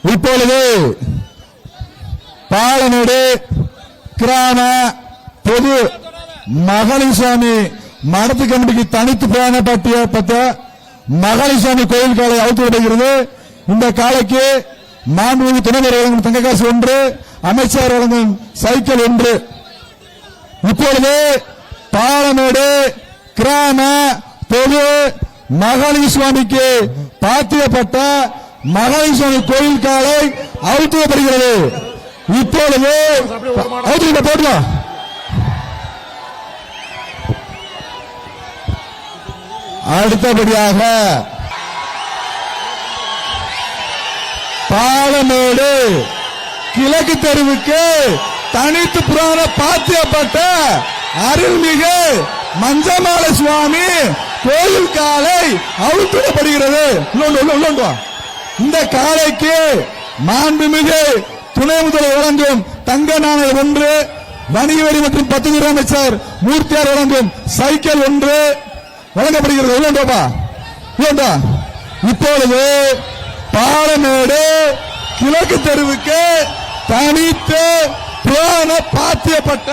இப்பொழுது பாலமேடு கிராம பொது மகளிசாமி மடத்து கமிட்டிக்கு தனித்து பிராணப்பட்ட மகளிசாமி கோயில் காலை அவுத்து விடுகிறது. இந்த காலைக்கு மாண்புமிகு துணைவர் வழங்கும் தங்கக்காசு 1, அமைச்சர் வழங்கும் சைக்கிள் 1. இப்பொழுது பாலமேடு கிராம பொது மகளிசுவாமிக்கு பாத்தியப்பட்ட மகளிசுவாமி கோயில் காலை அவுத்துவப்படுகிறது. இப்பொழுது போட்டுலாம் அடுத்தபடியாக பாலமேடு கிழக்கு தெருவுக்கு தனித்து புராண பாத்தியப்பட்ட அருள்மிகு மஞ்சமால சுவாமி கோயில் காலை அவுழ்த்திடப்படுகிறது. இந்த காலைக்கு மாண்புமிகு துணை முதல்வர் வழங்கும் தங்க நாணயம் 1, வணிக வரி மற்றும் பத்துத்துறை அமைச்சர் மூர்த்தியார் வழங்கும் சைக்கிள் 1 வழங்கப்படுகிறது. இப்பொழுது பாலமேடு கிழக்கு தெருவுக்கு தனித்து புராண பாத்தியப்பட்ட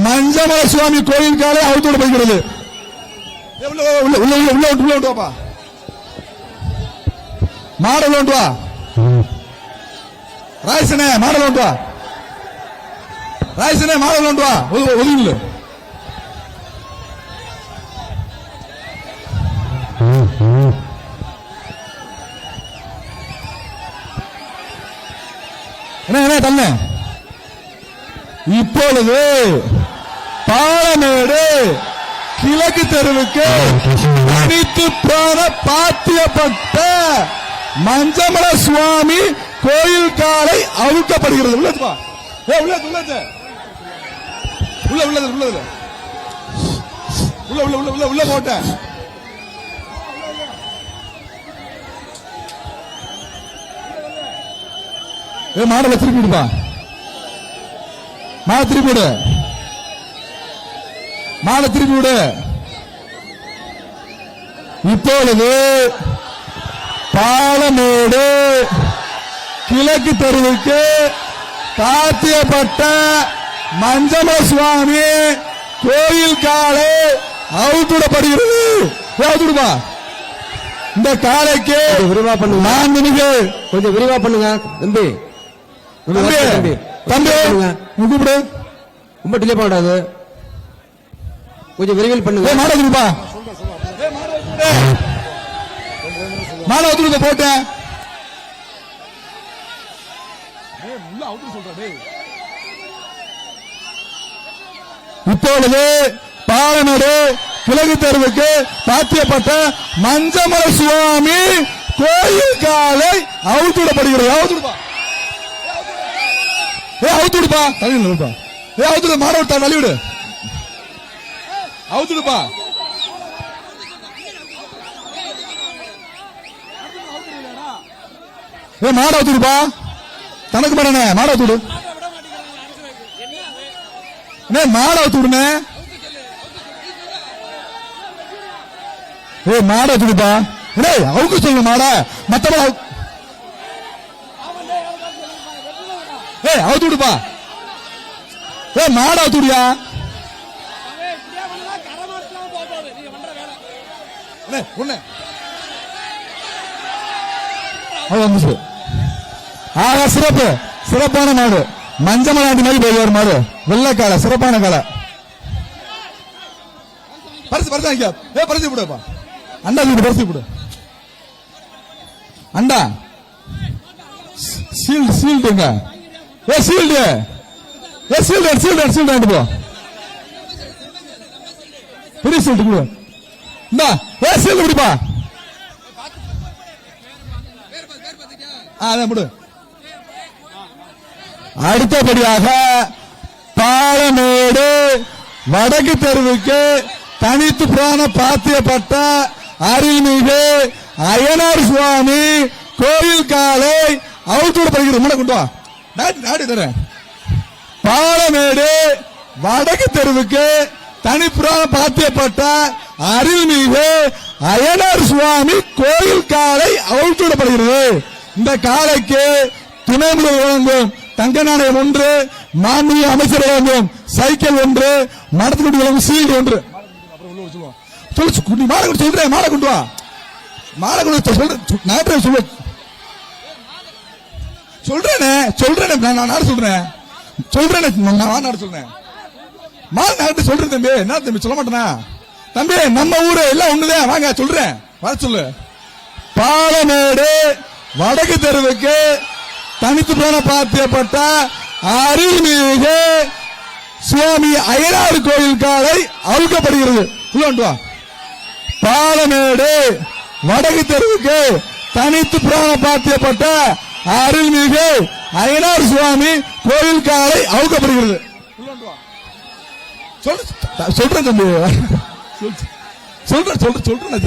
மஞ்சமல சுவாமி கோயில் காலை அவுழ்த்திடப்படுகிறது. மாடல் ஒன்று வா ராயசனே, மாடல் ஒன்று வா ராயசனே, மாடல் ஒன்று வா ஒதுங்கல. என்ன தன்ன இப்பொழுது பாலமேடு கிழக்கு தெருவுக்கு அனைத்து பிராண பாத்தியப்பட்ட மஞ்சமல சுவாமி கோயில் காலை அவுழ்க்கப்படுகிறது. உள்ளது உள்ளது உள்ளது உள்ள உள்ளது உள்ளது உள்ள உள்ள உள்ள உள்ள உள்ள போட்ட மாடல திருப்பி விடுப்பா, மாட திருப்பி விடு, மாட திருப்பி விடு. இப்பொழுது பாலமேடு கிழக்கு தெருவுக்கு பாத்தியப்பட்ட மஞ்சம சுவாமி கோயில் காலை அவுத்துடப்படுகிறது. அவுத்துடுமா இந்த காலைக்கு விரிவா பண்ணுங்க. மாண்புமிகு கொஞ்சம் விரிவா பண்ணுங்க தம்பி. தம்பி கூப்பிடு, ரொம்ப டிலே பண்ணாது, கொஞ்சம் விரைவில் பண்ணுங்க. மாடா மாடா வந்து போட்டேன். இப்பொழுது பாலமேடு கிழக்கு தெருவுக்கு பாத்தியப்பட்ட மஞ்சமல சுவாமி கோயில் காலை அவுத்துடப்படுகிறது. அவுத்துடுப்பா, அவுத்துடுப்பா, தள்ளிடுப்பா, அவுத்துடு, மாட விட்டா தள்ளிவிடு, அவுத்துடுப்பா. மாட அவுத்துடுப்பா, தனக்கு மாடனே மாட அவுத்துடு, மாட அவுத்துடுனே, மாட அவுத்துடுப்பா, அவுக்கு சொல்லுங்க மாட, மத்த அவுத்துடுப்பா, மாட அவுத்துடியா, ஆக சிறப்பு, சிறப்பான மாடு, மஞ்சமலாண்டி மாதிரி போய் மாடு, வெள்ளக்கால சிறப்பான காலை. பரிசு பரிசு பரிசு விடுப்பா, அண்டா வீடு பரிசு விடு, அண்டா சீல்டு சீல்டுங்க, சீல்டு சீல்டு சீல்டு சீல்டு போ, பெரிய சீல்டு கொடு, இந்தா சீல்டு குடிப்பா, அதான் விடு. அடுத்தபடியாக பாலமேடு வடக்கு தெருவுக்கு தனித்து பிராண பாத்தியப்பட்ட அருள்மிகு அய்யனார் சுவாமி கோயில் காலை அவுத்துடப்படுகிறது. முன்ன கொண்டு வா, நாடி தரேன். பாலமேடு வடக்கு தெருவுக்கு தனிப்புறான பாத்தியப்பட்ட அருள்மிகு அய்யனார் சுவாமி கோயில் காலை அவிழ்த்து விடப்படுகிறது. இந்த காலைக்கு துணை முதல்வர் வழங்கும் தங்க நாணயம் 1, மாண்புமிகு அமைச்சர் வழங்கும் சைக்கிள் 1, மடத்துக்குடி வழங்கும் சீல்டு 1. சொல்லு மாலை கொண்டு சொல்றேன், மாலை கொண்டு வா, மாலை கொண்டு சொல்றேன், சொல்றேனே நான் நாடு சொல்றேன், நான் நாடு சொல்றேன், மாலை நாட்டு சொல்றேன் தம்பி. என்ன தம்பி சொல்ல மாட்டேனா தம்பி? நம்ம ஊரு எல்லாம் ஒண்ணுதான், வாங்க சொல்றேன், வர சொல்லு. பாலமேடு வடக்கு தெருவுக்கு தனித்து போன பாத்தியப்பட்ட அருள்மிகு சுவாமி அய்யனார் கோயில் காலை அவிழ்க்கப்படுகிறது. உள்ள பாலமேடு வடக்கு தெருவுக்கு தனித்து பிராண பாத்தியப்பட்ட அருள்மிகு அய்யனார் சுவாமி கோயில் காலை அவிழ்க்கப்படுகிறது. சொல்றேன் தம்பி, சொல்றேன்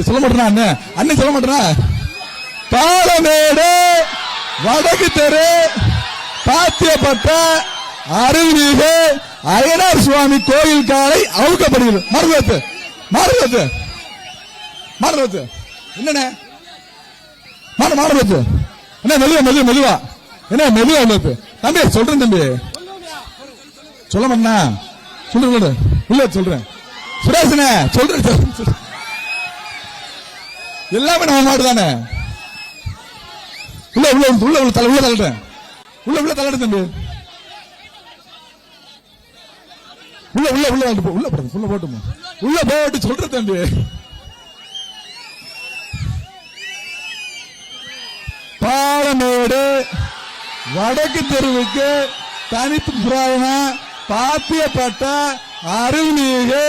சொல்ல மாட்டேனா அண்ணன் சொல்ல மாட்டேனா? பாலமேடு வடக்கு தெரு பாத்தியப்பட்ட அருள்மிகு அய்யனார் சுவாமி கோயில் காலை அவிழ்க்கப்படுகிறது. மாறுவது என்னண்ணே? மாறுவது என்ன? மெதுவா என்ன? மெதுவா உள்ளது தம்பி, சொல்றேன் தம்பி, சொல்ல மாட்டேனா? சொல்றேன் உள்ள சொல்றேன். சுரேஷனே சொல்றேன், எல்லாமே நம்ம மாடு தானே. உள்ள தள்ளுறேன், உள்ள தள்ளுறேன் தம்பி, உள்ள போட்டு சொல்றேன் தம்பி. பாலமேடு வடக்கு தெருவுக்கு தனித்து புராண பாத்தியப்பட்ட அருள்மிகு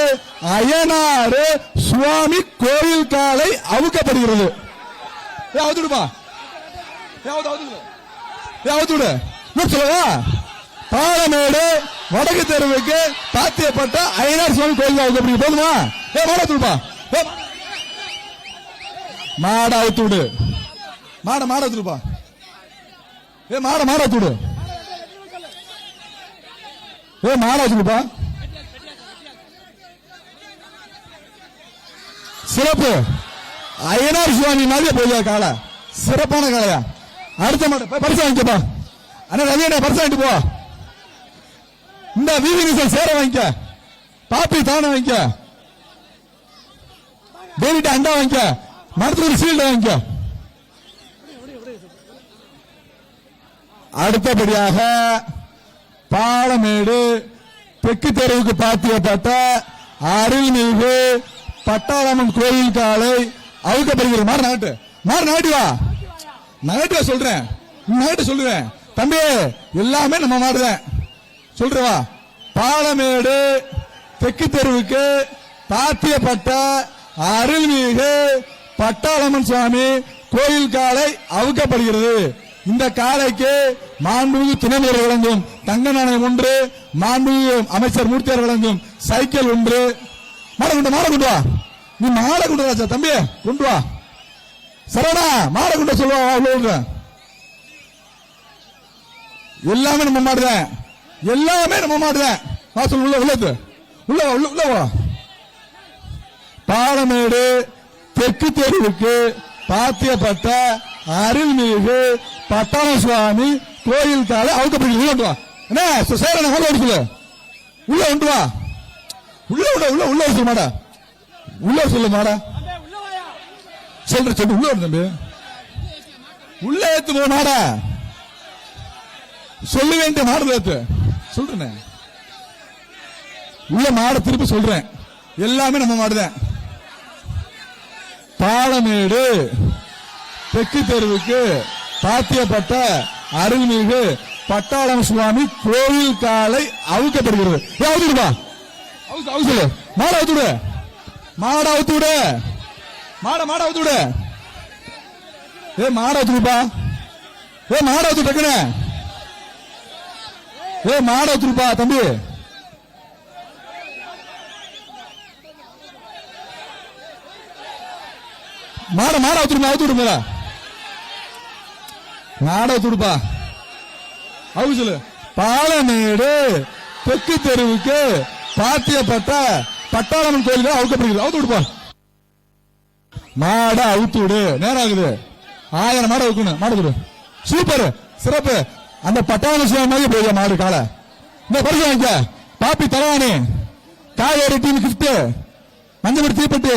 அய்யனார் சுவாமி கோயில் காலை அவிழ்க்கப்படுகிறது. அவுத்துடுப்பா, சொல்லவா? பாலமேடு வடக்கு தெருவுக்கு பாத்தியப்பட்ட அய்யனார் சுவாமி கோயில் அவிழ்க்கப்படுகிறது. போதுமா? மாடா மாட அவுத்துடு, மாட அவுத்துடுப்பா, மாட அவுத்துடு, மாட அவுத்துடுப்பா. சிறப்பு அய்யனார் சுவாமி மாதிரி போய் காலை சிறப்பான காலையா. அடுத்த மாடு பரிசு வாங்கிக்கப்பா அண்ணா, ரவியண்ணா பரிசு வாங்கிட்டு போ. இந்த வீதி நீசல் சேர வாங்கிக்க, பாப்பி தானே வாங்கிக்க, டெய்லிட்ட அண்டா வாங்கிக்க, மரத்துக்கு சீல்டு வாங்கிக்க. அடுத்தபடியாக பாலமேடு தெற்கு தெருவுக்கு பாத்தியப்பட்ட அருள்மிகு பட்டாளம்மன் கோயில் காலை அவிழ்க்கப்படுகிறது. மாறு நாட்டுவா சொல்றேன், நகட்டு சொல்லுவேன் தம்பி, எல்லாமே நம்ம மாறுதான் சொல்றவா. பாலமேடு தெற்கு தெருவுக்கு பாத்தியப்பட்ட அருள்மிகு பட்டாளம்மன் சுவாமி கோயில் காலை அவிழ்க்கப்படுகிறது. இந்த காலைக்கு மாண்புமிகு துணை முதல்வர் வழங்கும் தங்க நாணயம் 1, மாண்புமிகு அமைச்சர் மூர்த்தியார் வழங்கும் சைக்கிள் 1. மாலை கொண்டு வா, நீ மாலை கொண்டு வா தம்பி, கொண்டு வா சரவணா, மாலை கொண்டு சொல்லுவா. எல்லாமே நம்ம மாடுதான், எல்லாமே நம்ம மாடுதான். உள்ள வா. பாலமேடு தெற்கு தெருவுக்கு பாத்தியப்பட்ட அருள்மிகு பட்டாள சுவாமி கோயில் காலை அவிழ்க்கப்படுகிறது. என்ன சேரன சொல்லு, உள்ள கொண்டு வா, உள்ள சொல்லு மாடா, உள்ள சொல்லு மாடா, சொல்ற உள்ள தம்பி, உள்ள ஏத்து போ மாடா, சொல்ல வேண்டிய மாடு ஏத்து சொல்றேன். உள்ள மாட திருப்பி சொல்றேன், எல்லாமே நம்ம மாடுதான். பாலமேடு தெற்கு தெருவுக்கு பாத்தியப்பட்ட அருள்மிகு பட்டாளம் சுவாமி கோயில் காலை அவிழ்க்கப்படுகிறது. அவுத்துடுப்பா, சொல்லு, மாட அவுத்துடு, மாட அவுத்துடு, மாட அவுத்துடு, மாட அவுத்துடுப்பா, மாட அவுத்து டக்குனு, மாட அவுத்துடுப்பா தம்பி. மாட அவுத்துடுங்க, மாட அவுத்துடுப்பா, அவு சொல்லு. பாலமேடு தெற்கு தெருவுக்கு பாத்தியப்பட்ட பட்டாளம்மன் கோயிலுக்கு அவுக்கப்படுகிறது. அவுத்து விடுப்பா, மாடை அவுத்து விடு. நேரம் ஆகுது. 1000 மாடை வைக்கணும். மாடு கொடு. சூப்பர், சிறப்பு. அந்த பட்டாள சுவாமி மாதிரி போய் மாடு காலை இந்த பரிசு வாங்கிக்க. பாப்பி தலவாணி காவேரி டீம் கிஃப்ட் மஞ்சள் தீப்பட்டு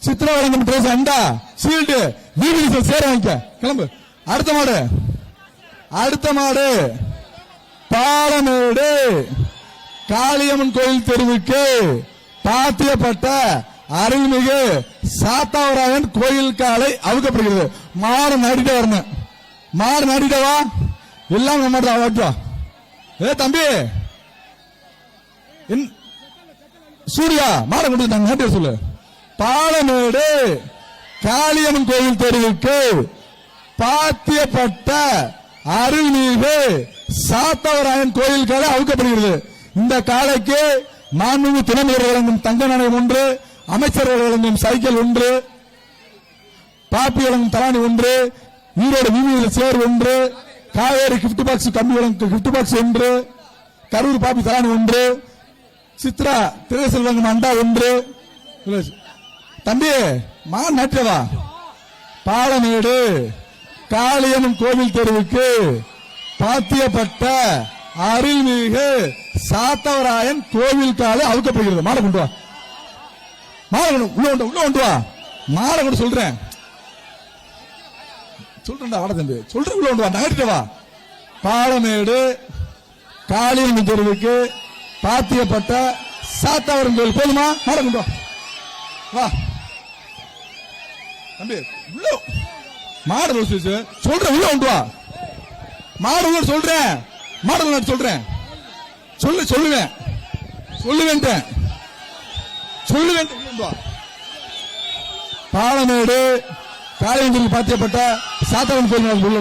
சித்ரா வழங்கும் ட்ரெஸ் அண்டா ஷீல்டு வீடு சேர வாங்கிக்க. கிளம்பு. அடுத்த மாடு பாலமேடு காளியம்மன் கோயில் தெருவுக்கு பாத்தியப்பட்ட அருள்மிகு சாத்தாவராயன் கோயில் காலை அவுக்கப்படுகிறது. மாடு நாடிட்டு வரணும். மாடு நாடிட்டவா எல்லாம் மாட்டா ஓட்டுவா. ஏ தம்பி சூர்யா மாட கொண்டு நாட்டு சொல்லு. பாலமேடு காளியம்மன் கோயில் தெருவுக்கு பாத்தியப்பட்ட அருள்மிகு சாத்தவராயன் கோயில் காலை அவுக்கப்படுகிறது. இந்த காலைக்கு மாண்புமிகு துணை முதல்வர் வழங்கும் தங்க நாணயம் 1, அமைச்சர்கள் வழங்கும் சைக்கிள் 1, பாப்பி வழங்கும் தலானி 1, ஈரோடு விவிஎல் சேர் 1, காவேரி கிஃப்ட் பாக்ஸ் கம்பி வழங்கும் கிஃப்ட் பாக்ஸ் 1, கரூர் பாப்பி தலானி 1, சித்ரா திரேசல் வழங்கும் அண்டா 1. தம்பி மா நட்டவா பாலமேடு காளியம்மன் கோவில் தெருவுக்கு பாத்தியப்பட்ட அருள்மிகு சாத்தவராயன் கோவில் காலை அவுக்கப்படுகிறது. மாலை கொண்டு வா. மாலை உள்ள கொண்டு வா. மாலை கொண்டு சொல்றேன் வாட தம்பி சொல்றேன். உள்ள கொண்டு வா. நகர்கிட்ட வா. பாலமேடு காளியம்மன் தெருவுக்கு பாத்தியப்பட்ட சாத்தவரன் கோவில் போதுமா? மாலை கொண்டு வா. வா தம்பி உள்ள மாடு சொல்றேன். உள்ள கொண்டு வா. மாடு சொல்றேன். மாடு சொல்றேன். சொல்லுவேன். பாலமேடு காளியம்மன் பாத்தியப்பட்ட சாத்தவன் கோயில் உள்ள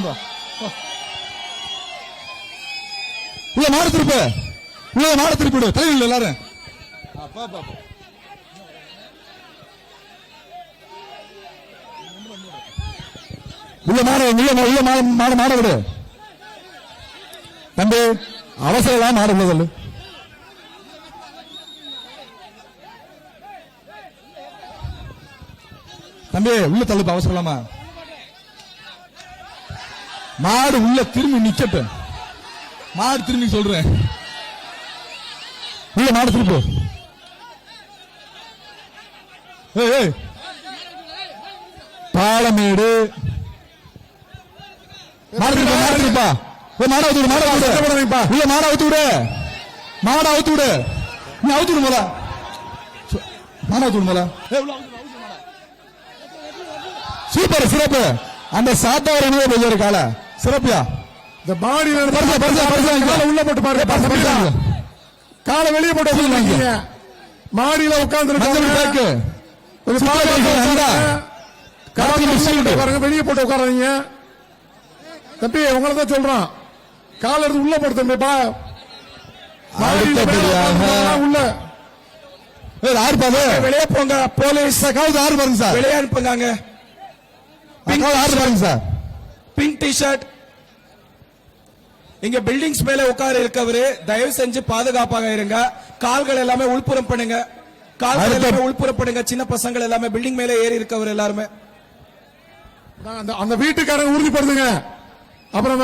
மாடு திருப்பு. உள்ள மாடு திருப்பிடு. தலையில் எல்லாரும் உள்ள மாட விடு தம்பி. அவசரம் மாடு உள்ள சொல்லு. தம்பி உள்ள தள்ளுப்ப அவசரமா. மாடு உள்ள திரும்பி நிக்கட்டு. மாடு திரும்பி சொல்றேன். உள்ள மாடு திருப்பு. பாலமேடு மாடு திருப்பா. மாட அவுத்து விடு. உள்ள மாட அவுத்து விடு. மாட அவுத்து விடு. நீ அவுத்து விடு. மாட அவுத்து விடு. சூப்பர், சிறப்பு. அந்த சாத்தவர கால சிறப்பியா. இந்த மாடி உள்ள போட்டு பாருங்க. காலை வெளியே போட்டு மாடியில உட்கார்ந்து பாருங்க. வெளியே போட்டு உட்காராதீங்க தம்பி. உங்களை தான் சொல்றான். கால எடுத்து உள்ள போட்டு தம்பி. உள்ள வெளியே போங்க. போலீஸ் ஆறு பாருங்க சார். வெளியே அனுப்புங்க. சார் பிங்க் டி ஷர்ட் இங்க பில்டிங்ஸ் மேல உட்கார இருக்கவரு தயவு செஞ்சு பாதுகாப்பாக இருங்க. கால்கள் எல்லாமே உள்புறம் பண்ணுங்க. கால்கள் எல்லாமே உள்புறம் பண்ணுங்க. சின்ன பசங்கள் எல்லாமே பில்டிங் மேல ஏறி இருக்கவர் எல்லாருமே அந்த வீட்டுக்காரங்க உறுதிப்படுத்துங்க. அப்புறம்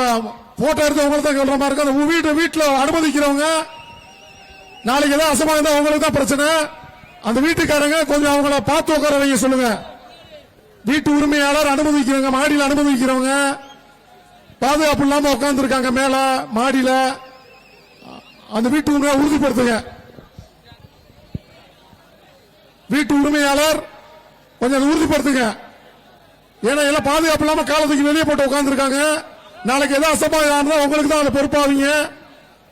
போட்டோ எடுத்து உங்களுக்கு தான் சொல்ற மாதிரி இருக்கு. அந்த வீட்டுல அனுமதிக்கிறவங்க நாளைக்கு ஏதாவது அசமா இருந்தா உங்களுக்கு தான் பிரச்சனை. அந்த வீட்டுக்காரங்க கொஞ்சம் அவங்கள பார்த்து உட்கார வைங்க சொல்லுங்க. வீட்டு உரிமையாளர் அனுமதிக்கிறவங்க, மாடியில் அனுமதிக்கிறவங்க பாதுகாப்பு இல்லாம உட்கார்ந்து இருக்காங்க மேல மாடியில. அந்த வீட்டு உரிமையை உறுதிப்படுத்துங்க. வீட்டு உரிமையாளர் கொஞ்சம் உறுதிப்படுத்துங்க. ஏன்னா எல்லாம் பாதுகாப்பு இல்லாம காலத்துக்கு வெளியே போட்டு உட்கார்ந்து இருக்காங்க. நாளைக்கு ஏதாவது அசம்பாவிதம் உங்களுக்கு தான் பொறுப்பாவீங்க.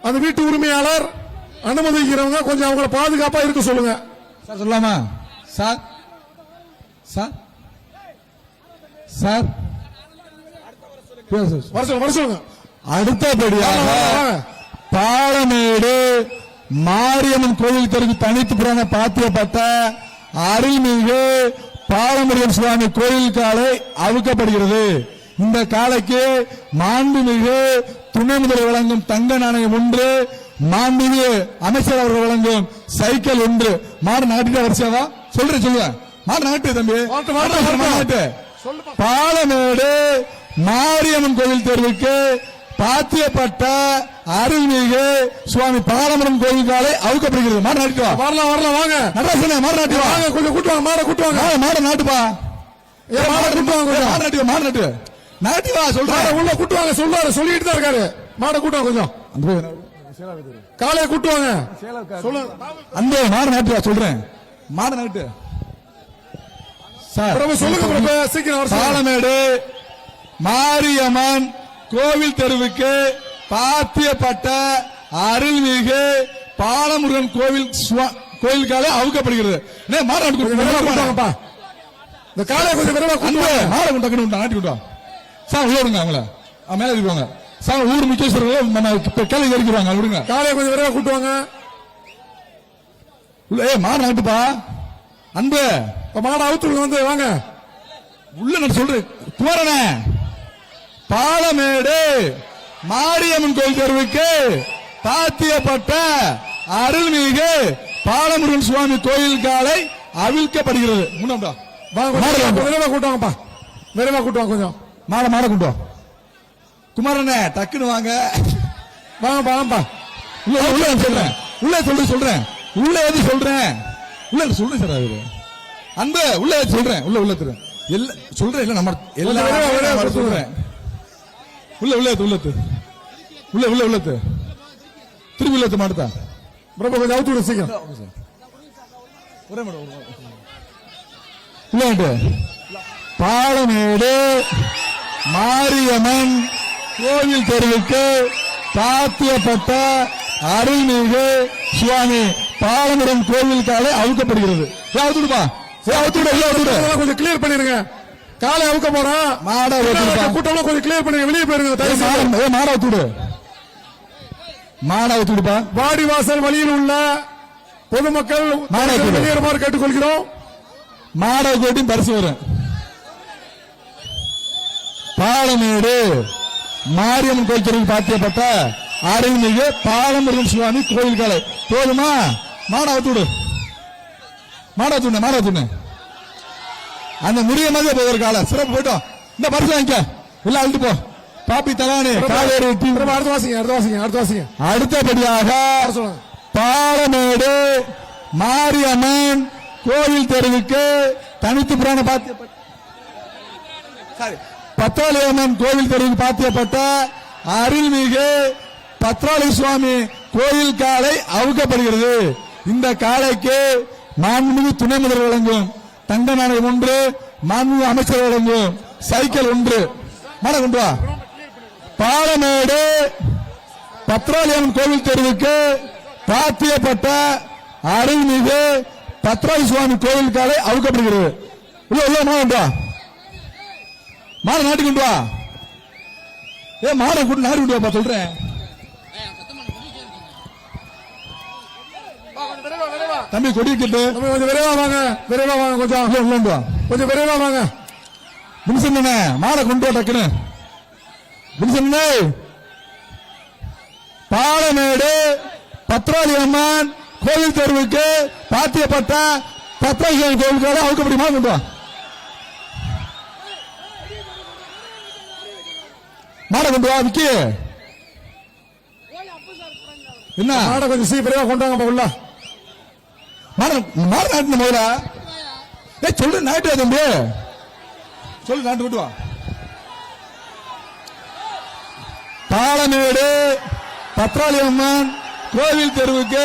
அந்த வீட்டு உரிமையாளர் அனுமதிக்கிறவங்க கொஞ்சம் அவங்கள பாதுகாப்பா இருக்க சொல்லுங்க. சார் சொல்லலாமா? சார் சார் சார் வர சொல்லுங்க. அடுத்தபடியாக பாலமேடு மாரியம்மன் கோவில் தெருக்கு தனித்து புறான பாத்தியப்பட்ட அருள்மிகு பாலமுருகன் சுவாமி கோயில் காலை அவுக்கப்படுகிறது. இந்த காலைக்கு மாண்புமிகு துணை முதல்வர் வழங்கும் தங்க நாணயம் 1, மாண்புமிகு அமைச்சர் அவர்கள் வழங்கும் சைக்கிள் 1. மாடு நாட்டிட்ட வரிசையாவா சொல்லுவேன். மாடு நாட்டு தம்பி மாட்டு. நாட்டு பாலமேடு மாரியம்மன் கோவில் தெருவுக்கு பாத்தியப்பட்ட அருள்மிகு சுவாமி பாலமரம் கோவில் காலை அவுக்கப்படுகிறது. மாடு நாட்டுவா. வரலாம் வரலாம் வாங்க. நடராசனே மாடு நாட்டுவா. கொஞ்சம் கூட்டுவாங்க. மாடை கூட்டுவாங்க. மாடு நாட்டுப்பா. மாடை கூட்டுவாங்க. மாடு நாட்டுவா. மாடு நாட்டு நாட்டுவா. சொல்றாரு உள்ள கூட்டுவாங்க. சொல்லிட்டு தான் இருக்காரு. மாடை கூட்டுவாங்க. கொஞ்சம் காலையை கூட்டுவாங்க. அந்த மாடு நாட்டுவா. சொல்றேன் மாடு நாட்டு சொல்லுங்க. சீக்கிரம். பாலமேடு மாரியம்மன் கோவில் தெருவுக்கு பாத்தியப்பட்ட அருள்மிகு பாலமுருகன் கோவில் காலை அவுக்கப்படுகிறது. மாடாங்கப்பா. இந்த காலையை கொஞ்சம் விரைவா மாடை டக்குனு நாட்டி விட்டோம். சார் உள்ள விடுங்க. அவங்கள மேல இருப்பாங்க. சார் ஊர் முக்கியஸ்வரர்கள் நம்ம கேள்வி கேட்கிறாங்க. விடுங்க. காலையை கொஞ்சம் விரைவா கூட்டுவாங்க. மாடு நாட்டுப்பா. அன்பு மாடை அவுத்து வந்து வாங்க. உள்ள நான் சொல்றேன். குமரனே பாலமேடு மாரியம்மன் கோவில் தெருவுக்கு பாத்தியப்பட்ட அருள்மிகு பாலமுருகன் சுவாமி கோயில் காலை அவிழ்க்கப்படுகிறது. விரைவா கூட்டுவாங்கப்பா. விரைவா கூட்டுவாங்க. கொஞ்சம் மாட கூட்டு குமாரனே டக்குன்னு வாங்க. வாங்கப்பா. உள்ள சொல்றேன். உள்ள சொல்றேன். உள்ள எது சொல்றேன். உள்ள சொல்றேன் சார். அவரு அந்த உள்ள சொல்றேன். உள்ள சொல்றேன். இல்ல நம்ம எல்லாம் சொல்றேன். உள்ளத்து திரும்பி உள்ளத்து மாடுதா. பிரபு கொஞ்சம் அவுத்து விட சீக்கிரம். பாலமேடு மாரியம்மன் கோவில் தெருவுக்கு பாத்தியப்பட்ட அருள்மிகு சுவாமி பாலமுருகன் கோவில் காலை அவுக்கப்படுகிறது. கொஞ்சம் கிளியர் பண்ணிருங்க. காலை அவுக்க போறோம். மாடை கூட்டம் கொஞ்சம் கிளியர் பண்ணுங்க. வெளியே போயிருங்க. மாடை ஊத்துடுப்பா. வாடிவாசல் வழியில் உள்ள பொதுமக்கள் வெளியேறுமாறு கேட்டுக்கொள்கிறோம். மாடை கூட்டி பரிசு வரும். பாலமேடு மாரியம்மன் கோயில் தெருவில் பாத்தியப்பட்ட அருள்மிகு பாலமுருகன் சுவாமி கோயில் காலை. போதுமா? மாடை ஊத்துடு. மாடா அந்த முடிய மாதிரி போகிற கால சிறப்பு போயிட்டோம். இந்த பரிசு வாங்கிக்க. இல்ல அழுத்து போ. பாப்பி தலானி காவேரி அடுத்தபடியாக பாலமேடு மாரியம்மன் கோவில் தெருவுக்கு தனித்து புராண பத்தாளியம்மன் கோவில் தெருவுக்கு பாத்தியப்பட்ட அருள்மிகு பத்ராளி சுவாமி கோயில் காலை அவுக்கப்படுகிறது. இந்த காலைக்கு மாண்புமிகு துணை முதல்வர் வழங்கும் தங்க நாணயம் 1, மாண்புமிகு அமைச்சர் வழங்கும் சைக்கிள் 1. மாட கொண்டு வா. பாலமேடு பத்ராளியம்மன் கோவில் தெருவுக்கு பாத்தியப்பட்ட அருள்மிகு பத்ராளி சுவாமி கோவில் காலை அவுக்கப்படுகிறது. உள்ள மாட கொண்டு வா. மாட நாட்டி கொண்டு வா. மாட கூட்டு நாடி கொண்டு வா. சொல்றேன். தம்பி கொடிக்கிட்டு கொஞ்சம் விரைவா வாங்க. கொஞ்சம் விரைவா வாங்க. வின்சன் மாடை கொண்டு டக்குன்னு. வின்சன் பாலமேடு பத்ராளி அம்மன் கோவில் தெருவுக்கு பாத்தியப்பட்ட பத்ராளி கோவிலுக்காக அவுக்கப்படிமா கொண்டு வா. மாடை கொண்டு வா. விக்கி என்ன மாடை கொஞ்சம் சீக்கிரமா கொண்டு வாங்க. உள்ள மாடு நாட்டு முதல்ல சொல்லு. நாட்டு தம்பி சொல்லு. நாட்டு விட்டு வா. பாலமேடு பத்ராளி அம்மன் கோவில் தெருவுக்கு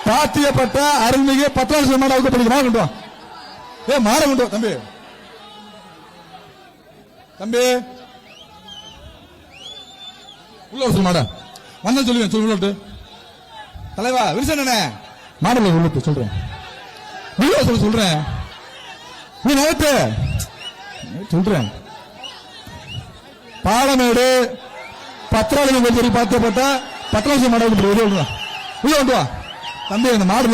பாத்தியப்பட்ட அருள்மிகு பத்ராளி மாடு அவுக்கப்படுது. மாடு கொண்டு வா. மாடை கொண்டு வா தம்பி. உள்ள வச்சு மாட வந்த சொல்லுவேன். சொல்லு தலைவா விரிசன் மாடல உள்ளது சொல்றேன். சொல்றேன். நீ நேரத்து சொல்றேன். பாலமேடு பத்ராளி கோவில் பாத்தியப்பட்ட பத்ராளி மாடு உள்ள கொண்டு வா தம்பி. அந்த மாடு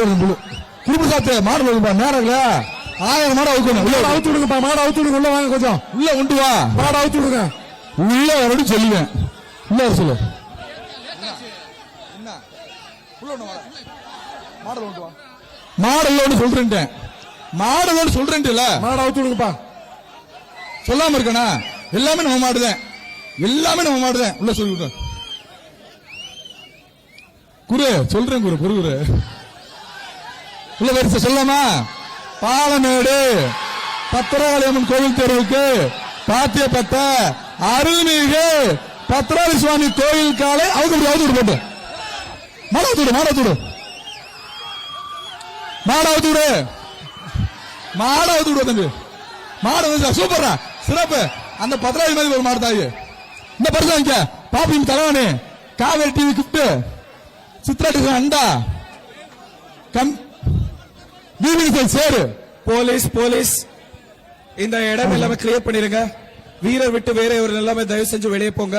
குருபிரசாத் மாடு நேரம் 1000 மாடு அவுக்கணும். உள்ள அவுத்து விடுங்கப்பா. மாடு அவுத்து விடுங்க. உள்ள வாங்க. கொஞ்சம் உள்ள கொண்டு வா. மாடு அவுத்து விடுங்க. உள்ள வரடி சொல்லுவேன். உள்ள சொல்லு. மாடல் சொல்றேன். மாடுதான் சொல்றேன்ல, மாடு அவுத்து விடுங்கப்பா. சொல்லாம இருக்கனா? எல்லாமே நம்ம மாடுதான், எல்லாமே நம்ம மாடுதான். உள்ள சொல்லிவிட்டோம் குரு, சொல்றேன் குரு, குரு குரு உள்ள வரிசை சொல்லாமா? பாலமேடு பத்திரகாளியம்மன் கோவில் தெருவுக்கு பாத்தியப்பட்ட அருள்மிகு பத்திராளி சுவாமி கோயில் காலை அவுத்து போட்டு மாடாவுத்து மாடாவுத்து மாடாவுத்து மாடாவுத்து தம்பி. மாடு வந்து சூப்பரா சிறப்பு. அந்த பத்திராளி மாதிரி ஒரு மாடு தாயி. இந்த பரிசு வாங்கிக்க. பாப்பின் தலைவனே, காவேரி டிவி கிஃப்ட், சித்ராட்டுக்கு அண்டா, சேரு. போலீஸ் போலீஸ் இந்த இடம் எல்லாமே கிளியர் பண்ணிருங்க. வீரர் விட்டு வேற ஒரு எல்லாமே தயவு செஞ்சு வெளியே போங்க.